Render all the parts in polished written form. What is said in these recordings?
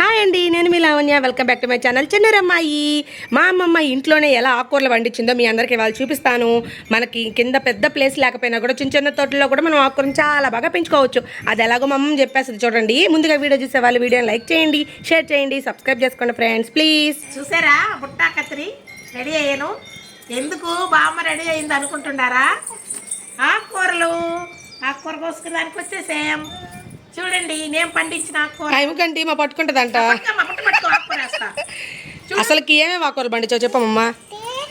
Hi అండి, నేను మీ Lavanya. Welcome back to my channel Chinnarammayi. మా అమ్మమ్మ ఇంట్లోనే ఎలా ఆకుకూరలు పండించిందో మీ అందరికీ వాళ్ళు చూపిస్తాను. మనకి కింద పెద్ద ప్లేస్ లేకపోయినా కూడా చిన్న చిన్న తోటల్లో కూడా మనం ఆకుకూరను చాలా బాగా పెంచుకోవచ్చు. అది ఎలాగో మా అమ్మమ్మ చెప్పేస్తుంది చూడండి. ముందుగా వీడియో చూసే వాళ్ళు వీడియోని లైక్ చేయండి, షేర్ చేయండి, సబ్స్క్రైబ్ చేసుకోండి ఫ్రెండ్స్ ప్లీజ్. చూసారా బుట్టా కత్తిరి రెడీ అయ్యాను. ఎందుకు బామ్మ రెడీ అయింది అనుకుంటున్నారా? ఆకుకూర కోసుకున్నానికి వచ్చేసేం. చూడండి నేను పండించిన ఆకుకూర. ఎందుకంటే మా పట్టుకుంటుందంట. అసలుకి ఏమేమి ఆకుకూరలు పండించావు చెప్పమ్మా.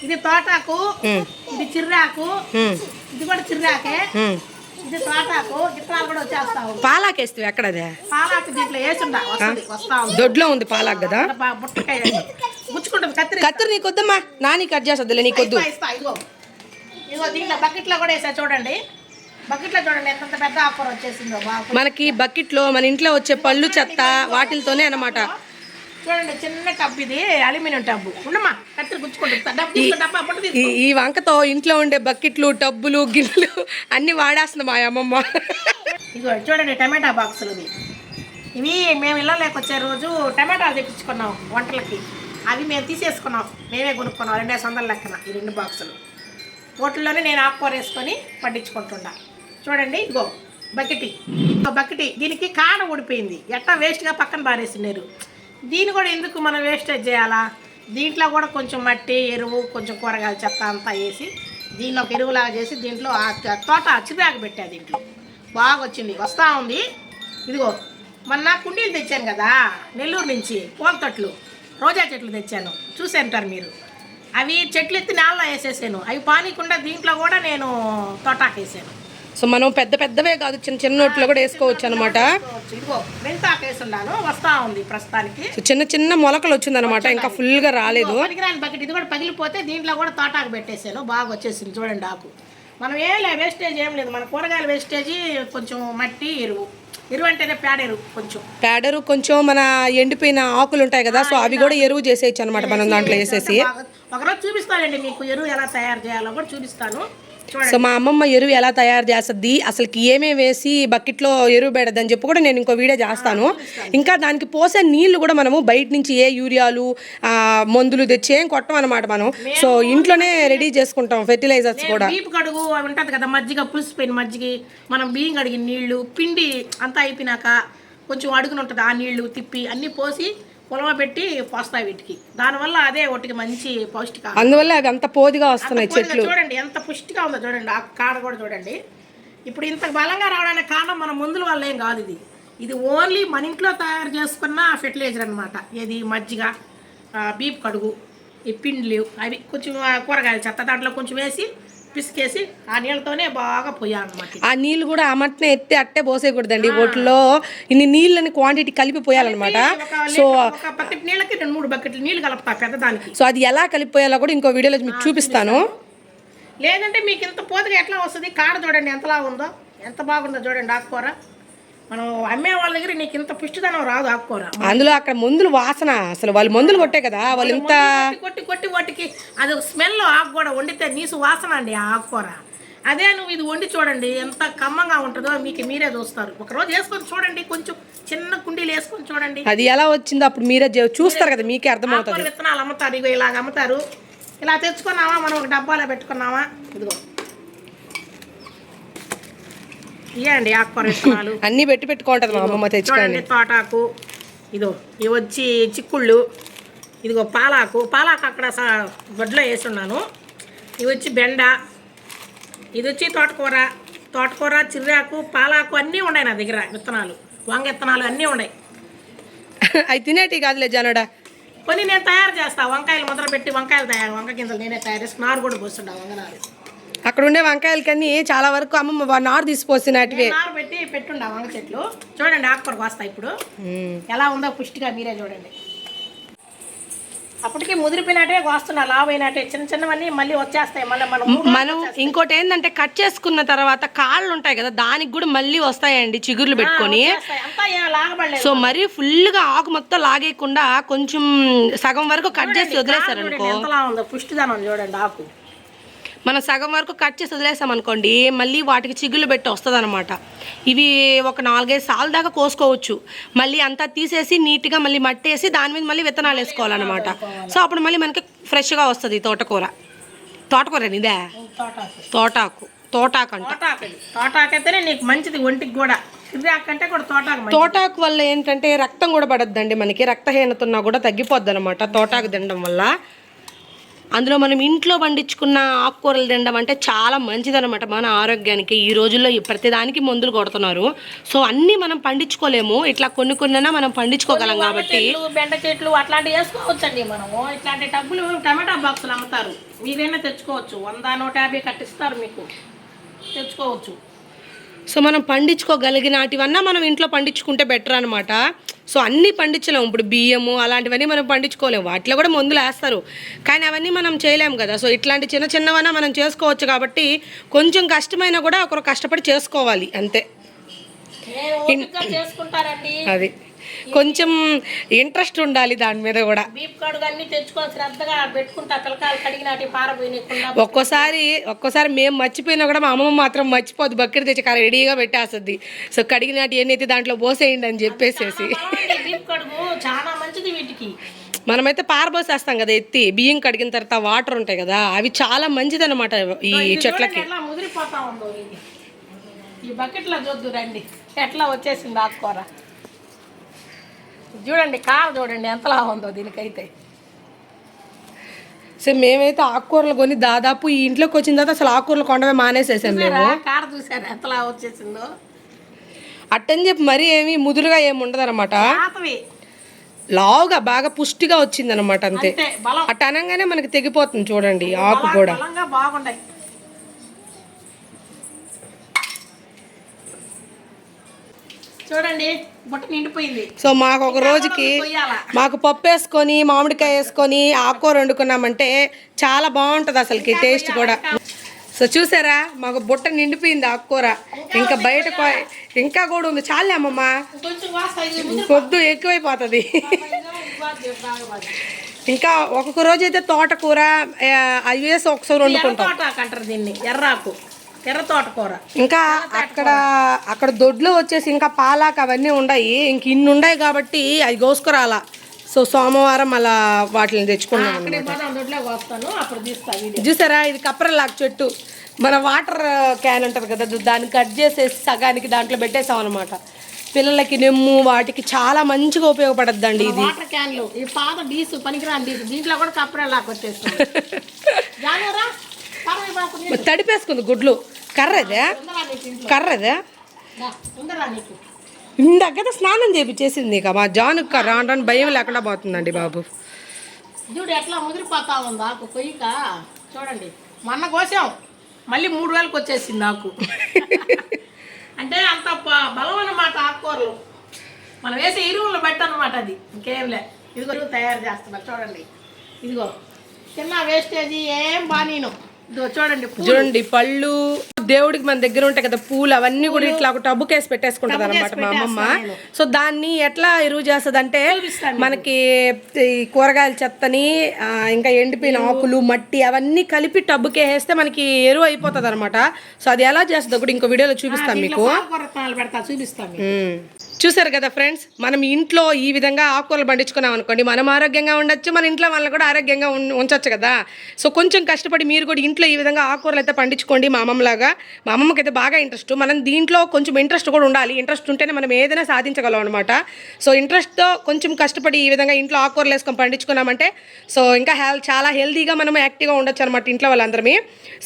ఇది తోటాకు, ఇది చిర్రాకు, ఇది కూడా చిర్రాకే, ఇది తోటాకు. గిట్టాలు కూడా వచ్చేస్తావు. పాలాకేస్తావు ఎక్కడదే? పాలాకు దీంట్లో వేసుండా వస్తా దొడ్లో ఉంది పాలాకు కదా. బుట్టకాయ గుచ్చుకుంటుంది కత్తిరి. కత్తిరి నీకొద్దమ్మా, నాని కట్ చేస్తుందిలే నీకొద్దు. ఇదిగో ఇదిగో దీంట్లో బకెట్లో కూడా వేసా చూడండి. బకెట్లో చూడండి ఎంత పెద్ద ఆఫర్ వచ్చేసిందో. మనకి బకెట్లో మన ఇంట్లో వచ్చే పళ్ళు చెత్త వాటితోనే అన్నమాట. చూడండి చిన్న టబ్, ఇది అల్యూమినియం టబ్బు. ఉండమ్మా కత్తిరి గుచ్చుకుంటుంది. ఈ వంకతో ఇంట్లో ఉండే బకెట్లు, టబ్బులు, గిన్నెలు అన్ని వాడేస్తుంది మా అమ్మమ్మ. ఇదిగో చూడండి టమాటా బాక్సులు. ఇవి మేము ఇళ్ళలోకి వచ్చే రోజు టమాటాలు తెప్పించుకున్నాం వంటలకి. అవి మేము తీసేసుకున్నాం, మేమే కొనుక్కున్నాం 200 లెక్కన ఈ 2 బాక్సులు. వాటిల్లోనే నేను ఆకుకూర వేసుకొని పండించుకుంటున్నా. చూడండి ఇగో బకెటి దీనికి కాడ ఊడిపోయింది. ఎట్టా వేస్ట్గా పక్కన పారేసినారు. దీన్ని కూడా ఎందుకు మనం వేస్టేజ్ చేయాలా? దీంట్లో కూడా కొంచెం మట్టి, ఎరువు, కొంచెం కూరగాయల చెత్త అంతా వేసి దీనిలో ఒక ఎరువులాగా చేసి దీంట్లో తోట చిరాకు పెట్టా. దీంట్లో బాగా వచ్చింది, వస్తూ ఉంది. ఇదిగో మొన్న కుండీలు తెచ్చాను కదా నెల్లూరు నుంచి, పూల తొట్లు, రోజా చెట్లు తెచ్చాను, చూసేంటారు మీరు. అవి చెట్లు ఎత్తి నేలలో వేసేసాను. అవి పానీకుండా దీంట్లో కూడా నేను తోటాకు వేసాను. సో మనం పెద్ద పెద్దవే కాదు, చిన్న చిన్న నోట్లో కూడా వేసుకోవచ్చు అనమాట. ఇదిగో మెంతాకు వేసున్నాను, వస్తూ ఉంది ప్రస్తుతానికి. చిన్న చిన్న మొలకలు వచ్చిందనమాట, ఇంకా ఫుల్గా రాలేదు. పనికిరాని బకెట్ ఇది కూడా పగిలిపోతే దీంట్లో కూడా తోటాకు పెట్టేసాను. బాగా వచ్చేసింది చూడండి ఆకు. మనం ఏం లేదు వేస్టేజ్ ఏం లేదు. మన కూరగాయల వేస్టేజీ కొంచెం మట్టి, ఎరువు అంటేనే పేడెరు కొంచెం మన ఎండిపోయిన ఆకులు ఉంటాయి కదా, సో అవి కూడా ఎరువు చేసేయచ్చు అనమాట మనం దాంట్లో వేసేసి. ఒకరోజు చూపిస్తానండి మీకు ఎరువు ఎలా తయారు చేయాలో కూడా చూపిస్తాను. సో మా అమ్మమ్మ ఎరువు ఎలా తయారు చేస్తుంది, అసలుకి ఏమేమి వేసి బకెట్లో ఎరువు పెడదని చెప్పి కూడా నేను ఇంకో వీడియో చేస్తాను. ఇంకా దానికి పోసే నీళ్లు కూడా మనము బయట నుంచి ఏ యూరియాలు మందులు తెచ్చి ఏం కొట్టం అనమాట మనం. సో ఇంట్లోనే రెడీ చేసుకుంటాం ఫెర్టిలైజర్స్ కూడా. బీపు కడుగు అవి ఉంటుంది కదా, మజ్జిగ, పులిసిపోయిన మజ్జిగ, మనం బియ్యం కడిగిన నీళ్లు, పిండి అంతా అయిపోయినాక కొంచెం అడుగునుంటుంది, ఆ నీళ్లు తిప్పి అన్నీ పోసి పొలవ పెట్టి పోస్తాయి వీటికి. దానివల్ల అదే ఒకటికి మంచి పౌష్టిక, అందువల్ల అవి అంత పోదిగా వస్తున్నాయి చెట్లు. చూడండి ఎంత పుష్టిగా ఉందో చూడండి. ఆ కాడ కూడా చూడండి. ఇప్పుడు ఇంత బలంగా రావడానికి కారణం మన మందుల వల్ల ఏం కాదు. ఇది ఓన్లీ మన ఇంట్లో తయారు చేసుకున్న ఫెర్టిలైజర్ అనమాట. ఏది మజ్జిగ, బీప్ కడుగు, ఈ పిండ్లు, అవి కొంచెం కూరగాయల చెత్త దాంట్లో కొంచెం వేసి పిసికేసి ఆ నీళ్ళతోనే బాగా పోయాలన్నమాట. ఆ నీళ్ళు కూడా అమట్నే ఎత్తి అట్టే పోసేయకూడదండి, వాటిలో ఇన్ని నీళ్ళని క్వాంటిటీ కలిపి పోయాలన్నమాట. సో బకెట్ నీళ్ళకి 2-3 బకెట్లు నీళ్ళు కలుపుతా పెద్దదానికి. సో అది ఎలా కలిపిపోయాలో కూడా ఇంకో వీడియోలో మీకు చూపిస్తాను. లేదంటే మీకు ఇంత పోతుగా ఎట్లా వస్తుంది? కాడ చూడండి ఎంతలా ఉందో, ఎంత బాగుందో చూడండి ఆకుకూర. మనం అమ్మే వాళ్ళ దగ్గర నీకు ఇంత పుష్టిదనం రాదు ఆకుకూర. అందులో అక్కడ మందులు వాసన, అసలు వాళ్ళు మందులు కొట్టే కదా, వాళ్ళు ఇంత కొట్టి వాటికి అది స్మెల్. ఆకుకూర వండితే నీసు వాసన అండి ఆ ఆకుకూర. అదే నువ్వు ఇది వండి చూడండి ఎంత కమ్మంగా ఉంటుందో మీకు మీరే చూస్తారు. ఒకరోజు వేసుకొని చూడండి, కొంచెం చిన్న కుండీలు వేసుకొని చూడండి అది ఎలా వచ్చిందో, అప్పుడు మీరే చూస్తారు కదా, మీకే అర్థమవుతుంది. విత్తనాలు అమ్ముతారు, ఇగో ఇలాగ అమ్ముతారు. ఇలా తెచ్చుకున్నావా, మనం ఒక డబ్బాలో పెట్టుకున్నావా, ఇదిగో ఇవ్వండి ఆకుకూర విత్తనాలు అన్నీ పెట్టుకుంటుంది మా అమ్మమ్మ తెచ్చుకోండి. తోటాకు, ఇదో ఇవి వచ్చి చిక్కుళ్ళు, ఇదిగో పాలాకు అక్కడ గొడ్లో వేసున్నాను. ఇవి వచ్చి బెండ, ఇది వచ్చి తోటకూర, చిర్రాకు, పాలాకు అన్నీ ఉన్నాయి నా దగ్గర. విత్తనాలు, వంగ విత్తనాలు అన్నీ ఉన్నాయి. అవి తినేటి కాదులే జానడా, కొన్ని నేను తయారు చేస్తా. వంకాయలు మొదలుపెట్టి వంక గింజలు నేనే తయారు చేసి నారు కూడా పోస్తుంటా. వంగనారు అక్కడ ఉండే వంకాయలకన్నీ చాలా వరకు అమ్మమ్మ నారు తీసిపోసినట్టువే నారు పెట్టి పెట్టుండా వంగ చెట్లు. చూడండి ఆకుకూరకు వస్తాయి ఇప్పుడు ఎలా ఉందో పుష్టిగా మీరే చూడండి. అప్పటికి ముదిరిపోయినట్టే వస్తున్నా, లావ్ అయినట్టే. చిన్నవన్నీ మళ్ళీ వచ్చేస్తాయి. మనం ఇంకోటి ఏంటంటే కట్ చేసుకున్న తర్వాత కాళ్ళు ఉంటాయి కదా, దానికి కూడా మళ్ళీ వస్తాయండి చిగుర్లు పెట్టుకొని. సో మరీ ఫుల్గా ఆకు మొత్తం లాగేయకుండా కొంచెం సగం వరకు కట్ చేసి వదిలేస్తారు అనుకో. ఎంతలా ఉందో పుష్టిదనం చూడండి ఆకు. మనం సగం వరకు కట్ చేసి వదిలేసాం అనుకోండి మళ్ళీ వాటికి చిగుళ్ళు పెట్టి వస్తుంది అనమాట. ఇవి ఒక 4-5 సార్లు దాకా కోసుకోవచ్చు. మళ్ళీ అంతా తీసేసి నీట్గా మళ్ళీ మట్టేసి దాని మీద మళ్ళీ విత్తనాలు వేసుకోవాలన్నమాట. సో అప్పుడు మళ్ళీ మనకి ఫ్రెష్గా వస్తుంది తోటకూర. తోటకూర ఇదే తోటాకు అంట. తోటాకు అయితేనే నీకు మంచిది ఒంటికి కూడా. కంటే కూడా తోటాకు వల్ల ఏంటంటే రక్తం కూడా పడద్దండి మనకి. రక్తహీనత ఉన్నా కూడా తగ్గిపోద్ది అనమాట తోటాకు తినడం వల్ల. అందులో మనం ఇంట్లో పండించుకున్న ఆకుకూరలు తినడం అంటే చాలా మంచిదనమాట మన ఆరోగ్యానికి. ఈ రోజుల్లో ప్రతిదానికి మందులు కొడుతున్నారు. సో అన్నీ మనం పండించుకోలేము, ఇట్లా కొన్ని మనం పండించుకోగలం కాబట్టి. బెండ చెట్లు అట్లాంటివి వేసుకోవచ్చండి మనము. ఇట్లాంటి డబ్బులు టమాటా బాక్సులు అమ్ముతారు, మీరైనా తెచ్చుకోవచ్చు. 100-150 కట్టిస్తారు, మీకు తెచ్చుకోవచ్చు. సో మనం పండించుకోగలిగినటివన్నా మనం ఇంట్లో పండించుకుంటే బెటర్ అనమాట. సో అన్నీ పండించలేము. ఇప్పుడు బియ్యము అలాంటివన్నీ మనం పండించుకోలేము, వాటిలో కూడా మందులు వేస్తారు. కానీ అవన్నీ మనం చేయలేము కదా. సో ఇట్లాంటి చిన్నవన్నా మనం చేసుకోవచ్చు కాబట్టి కొంచెం కష్టమైనా కూడా ఒకరు కష్టపడి చేసుకోవాలి అంతే. చేసుకుంటారండి, అది కొంచెం ఇంట్రెస్ట్ ఉండాలి దాని మీద కూడా. ఒక్కోసారి మేము మర్చిపోయినా కూడా మా అమ్మమ్మ మాత్రం మర్చిపోద్దు, బకెట్ తెచ్చి రెడీగా పెట్టేస్తుంది. సో కడిగినట్టు ఎన్నైతే దాంట్లో పోసేయండి అని చెప్పేసేసి. చాలా మంచిది వీటికి. మనమైతే పారబోసేస్తాం కదా ఎత్తి, బియ్యం కడిగిన తర్వాత వాటర్ ఉంటాయి కదా, అవి చాలా మంచిది అనమాట ఈ చెట్లకి. ముదిరిపోతా ఉందో ఈ బకెట్లో చూద్దు రండి ఎట్లా వచ్చేసింది ఆకుకూర. చూడండి కార చూడండి ఎంతలా ఉందో దీనికైతే. సో మేమైతే ఆకుకూరలు కొని దాదాపు ఈ ఇంట్లోకి వచ్చిన తర్వాత అసలు ఆకుకూరలు కొండమే మానేసేసాం మేము. కార చూసారు ఎంతలా వచ్చేసిందో. అట్టని చెప్పి మరీ ఏమి ముదురుగా ఏమి ఉండదు అనమాట, లావుగా బాగా పుష్టిగా వచ్చింది అనమాట అంతే. అట్ట అనగానే మనకి తెగిపోతుంది చూడండి ఆకు కూడా. బాగుంటాయి. చూడండి బుట్ట నిండిపోయింది. సో మాకు ఒక రోజుకి మాకు పప్పు వేసుకొని మామిడికాయ వేసుకొని ఆకుకూర వండుకున్నామంటే చాలా బాగుంటుంది అసలుకి టేస్ట్ కూడా. సో చూసారా మాకు బుట్ట నిండిపోయింది ఆకుకూర. ఇంకా బయట ఇంకా కూడా ఉంది. చాలే అమ్మమ్మ, కొద్దు ఎక్కువైపోతుంది. ఇంకా ఒక్కొక్క రోజు అయితే తోటకూర అవి వేసి ఒకసారి వండుకుంటాం. అంటారు దీన్ని ఎర్రాకు, ఎర్ర తోటకూర. ఇంకా అక్కడ దొడ్లో వచ్చేసి ఇంకా పాలాకు అవన్నీ ఉన్నాయి. ఇంక ఇన్ని ఉన్నాయి కాబట్టి అవి కోసుకురాలా. సో సోమవారం అలా వాటిని తెచ్చుకున్నాం అనమాట. చూసారా ఇది కప్రలాకు చెట్టు. మన వాటర్ క్యాన్ ఉంటుంది కదా, దాన్ని కట్ చేసేసి సగానికి దాంట్లో పెట్టేసాం అనమాట. పిల్లలకి నెమ్ము వాటికి చాలా మంచిగా ఉపయోగపడద్దండి ఇది. వాటర్ క్యాన్లు ఈ పాత డీసు పనికిరాని డీసు, దీంట్లో కూడా కప్రలాకు వచ్చేస్తుంది. తడిపేసుకుంది గుడ్లు. కర్రదే ఇందాక స్నానం చేపించేసింది నీకు మా జానుక్క. రాను భయం లేకుండా పోతుందండి బాబు. చూడు ఎట్లా ముదిరిపోతా ఉంది ఆకు కొయ్యక. చూడండి మొన్న కోసాం మళ్ళీ 3000కి వచ్చేసింది ఆకు. అంటే అంత బలం అన్నమాట ఆకుకూరలు. మనం వేసే ఎరువులు బట్టి అన్నమాట అది, ఇంకేంలే. ఇదిగో తయారు చేస్తున్నారు చూడండి. ఇదిగో చిన్న వేస్టేజీ ఏం బానీను. చూడండి పళ్ళు దేవుడికి మన దగ్గర ఉంటాయి కదా పూలు, అవన్నీ కూడా ఇట్లా ఒక టబ్బు కేసి పెట్టేసుకుంటది అనమాట మా అమ్మమ్మ. సో దాన్ని ఎట్లా ఎరువు చేస్తుంది అంటే మనకి కూరగాయల చెత్తని ఇంకా ఎండిపోయిన ఆకులు మట్టి అవన్నీ కలిపి టబ్బుకే వేస్తే మనకి ఎరువు అయిపోతుంది అనమాట. సో అది ఎలా చేస్తుందో కూడా ఇంకో వీడియోలో చూపిస్తాను మీకు. చూసారు కదా ఫ్రెండ్స్, మనం ఇంట్లో ఈ విధంగా ఆకుకూరలు పండించుకున్నాం అనుకోండి, మనం ఆరోగ్యంగా ఉండొచ్చు, మన ఇంట్లో వాళ్ళని కూడా ఆరోగ్యంగా ఉంచవచ్చు కదా. సో కొంచెం కష్టపడి మీరు కూడా ఇంట్లో ఈ విధంగా ఆకుకూరలు అయితే పండించుకోండి. మా అమ్మమ్మలాగా. మా అమ్మమ్మకి అయితే బాగా ఇంట్రెస్ట్. మనం దీంట్లో కొంచెం ఇంట్రెస్ట్ కూడా ఉండాలి. ఇంట్రెస్ట్ ఉంటేనే మనం ఏదైనా సాధించగలం అనమాట. సో ఇంట్రెస్ట్తో కొంచెం కష్టపడి ఈ విధంగా ఇంట్లో ఆకుకూరలు వేసుకొని పండించుకున్నామంటే సో ఇంకా చాలా హెల్తీగా మనం యాక్టివ్గా ఉండొచ్చు అనమాట ఇంట్లో వాళ్ళందరమే.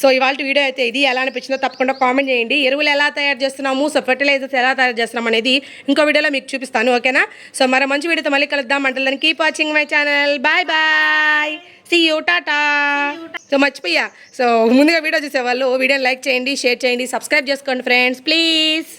సో ఇవాళ వీడియో అయితే ఇది ఎలా అనిపించిందో తప్పకుండా కామెంట్ చేయండి. ఎరువులు ఎలా తయారు చేస్తున్నాము, సో ఫర్టిలైజర్స్ ఎలా తయారు చేస్తున్నాం అనేది ఇంకో వీడియోలో మీకు చూపిస్తాను, ఓకేనా. సో మరో మంచి వీడియోతో మళ్ళీ కలుద్దాం. అంటే keep watching my channel. Bye. See you, tata. So మర్చిపోయా, సో ముందుగా వీడియో చూసేవాళ్ళు వీడియోని లైక్ చేయండి, షేర్ చేయండి, సబ్స్క్రైబ్ చేసుకోండి ఫ్రెండ్స్ ప్లీజ్.